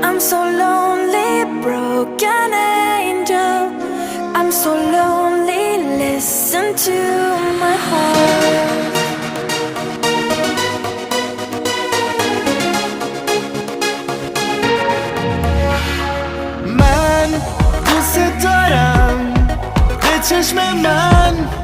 I'm so lonely, broken angel. I'm so lonely, listen to my heart. من دوست دارم به چشم من